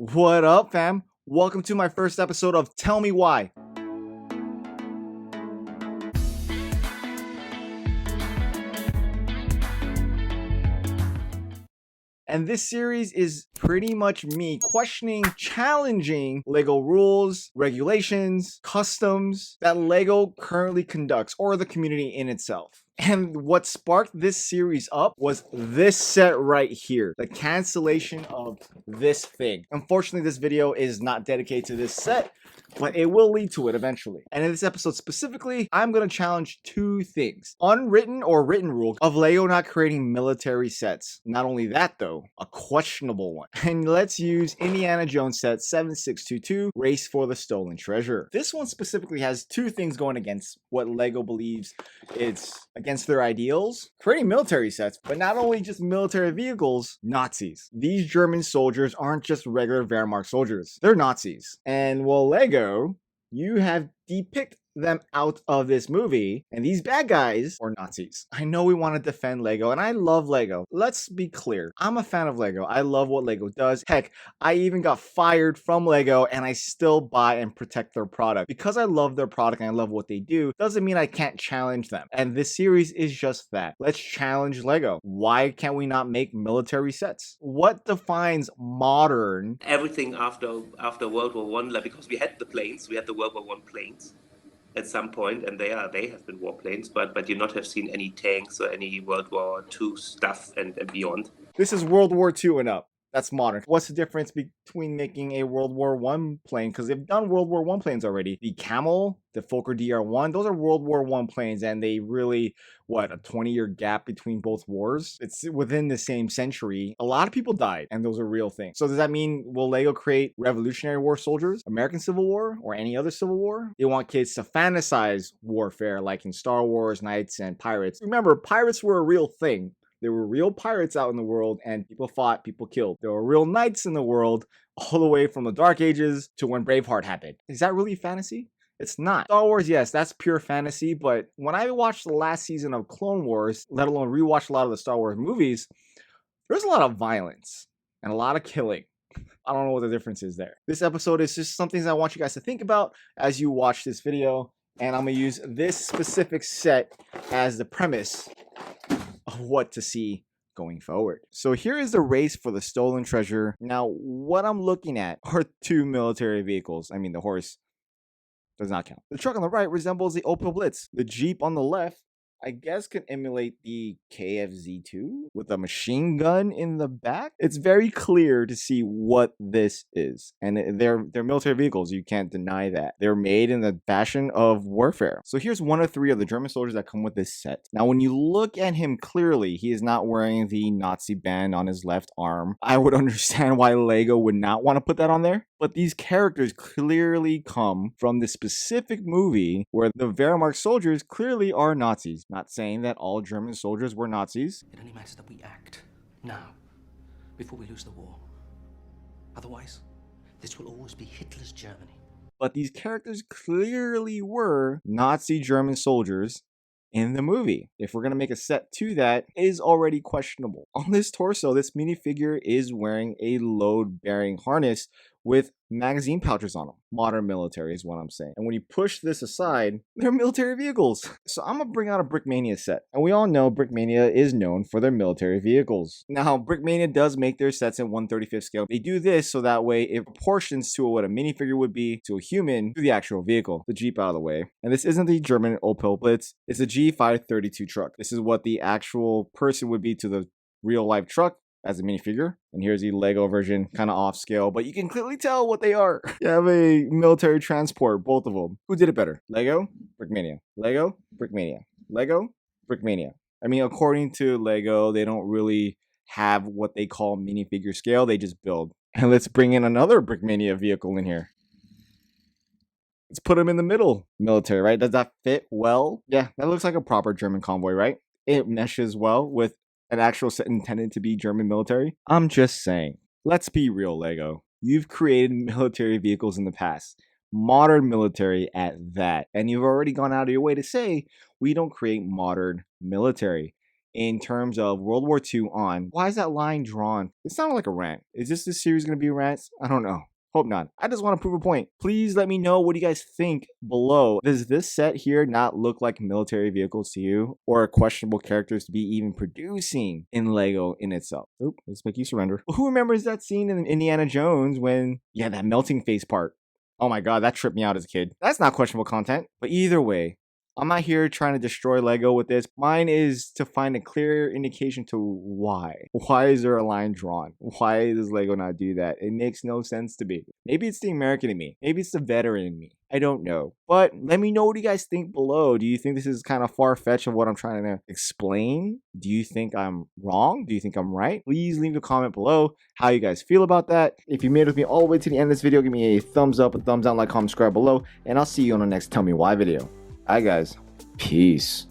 What up, fam? Welcome to my first episode of Tell Me Why. And this series is pretty much me questioning, challenging LEGO rules, regulations, customs that LEGO currently conducts, or the community in itself. And what sparked this series up was this set right here, the cancellation of this thing. Unfortunately, this video is not dedicated to this set, but it will lead to it eventually. And in this episode specifically, I'm going to challenge two things. Unwritten or written rule of LEGO not creating military sets. Not only that though, a questionable one. And let's use Indiana Jones set 7622, Race for the Stolen Treasure. This one specifically has two things going against what LEGO believes it's against their ideals. Creating military sets, but not only just military vehicles, Nazis. These German soldiers aren't just regular Wehrmacht soldiers. They're Nazis. And well, LEGO, you have depicted them out of this movie, and these bad guys are Nazis. I know we want to defend LEGO, and I love LEGO. Let's be clear. I'm a fan of LEGO. I love what LEGO does. Heck, I even got fired from LEGO, and I still buy and protect their product. Because I love their product and I love what they do, doesn't mean I can't challenge them. And this series is just that. Let's challenge LEGO. Why can't we not make military sets? What defines modern? Everything after World War One, like, because we had the planes, we had the World War One planes at some point, and they have been warplanes, but you not have seen any tanks or any World War II stuff and beyond. This is World War II and up. That's modern. What's the difference between making a World War I plane? Because they've done World War I planes already. The Camel, the Fokker DR-1, those are World War I planes, and they really, a 20-year gap between both wars? It's within the same century. A lot of people died, and those are real things. So does that mean, will LEGO create Revolutionary War soldiers, American Civil War, or any other Civil War? They want kids to fantasize warfare, like in Star Wars, Knights, and Pirates. Remember, pirates were a real thing. There were real pirates out in the world, and people fought, people killed. There were real knights in the world, all the way from the Dark Ages to when Braveheart happened. Is that really fantasy? It's not. Star Wars, yes, that's pure fantasy, but when I watched the last season of Clone Wars, let alone rewatched a lot of the Star Wars movies, there's a lot of violence and a lot of killing. I don't know what the difference is there. This episode is just some things I want you guys to think about as you watch this video, and I'm going to use this specific set as the premise of what to see going forward. So here is the race for the stolen treasure. Now, what I'm looking at are two military vehicles. I mean, the horse does not count. The truck on the right resembles the Opel Blitz. The Jeep on the left, I guess, can emulate the KFZ2 with a machine gun in the back. It's very clear to see what this is. And they're military vehicles. You can't deny that. They're made in the fashion of warfare. So here's one of three of the German soldiers that come with this set. Now, when you look at him clearly, he is not wearing the Nazi band on his left arm. I would understand why LEGO would not want to put that on there. But these characters clearly come from the specific movie where the Wehrmacht soldiers clearly are Nazis. Not saying that all German soldiers were Nazis. It only matters that we act now, before we lose the war. Otherwise, this will always be Hitler's Germany. But these characters clearly were Nazi German soldiers in the movie. If we're going to make a set to that, is already questionable. On this torso, this minifigure is wearing a load-bearing harness with magazine pouches on them. Modern military is what I'm saying. And when you push this aside, they're military vehicles. So I'm gonna bring out a Brickmania set. And we all know Brickmania is known for their military vehicles. Now, Brickmania does make their sets in 1/35 scale. They do this so that way it proportions to what a minifigure would be to a human to the actual vehicle. The Jeep out of the way. And this isn't the German Opel Blitz. It's a G532 truck. This is what the actual person would be to the real life truck as a minifigure. And here's the LEGO version, kind of off scale, but you can clearly tell what they are. You have a military transport, both of them. Who did it better? LEGO, Brickmania. LEGO, Brickmania. LEGO, Brickmania. I mean, according to LEGO, they don't really have what they call minifigure scale. They just build. And let's bring in another Brickmania vehicle in here. Let's put them in the middle. Military, right? Does that fit well? Yeah, that looks like a proper German convoy, right? It meshes well with an actual set intended to be German military. I'm just saying. Let's be real, LEGO. You've created military vehicles in the past. Modern military at that. And you've already gone out of your way to say, we don't create modern military. in terms of World War II on. Why is that line drawn? It sounded like a rant. Is this series going to be rants? I don't know. Hope not. I just want to prove a point. Please let me know what you guys think below. Does this set here not look like military vehicles to you, or questionable characters to be even producing in Lego in itself? Oop, let's make you surrender. Who remembers that scene in Indiana Jones when, yeah, that melting face part? Oh my god, that tripped me out as a kid. That's not questionable content. But either way, I'm not here trying to destroy Lego with this. Mine is to find a clear indication to why. Why is there a line drawn? Why does Lego not do that? It makes no sense to me. Maybe it's the American in me. Maybe it's the veteran in me. I don't know. But let me know what you guys think below. Do you think this is kind of far-fetched of what I'm trying to explain? Do you think I'm wrong? Do you think I'm right? Please leave a comment below how you guys feel about that. If you made it with me all the way to the end of this video, give me a thumbs up, a thumbs down, like, comment, subscribe below, and I'll see you on the next Tell Me Why video. Alright guys, peace.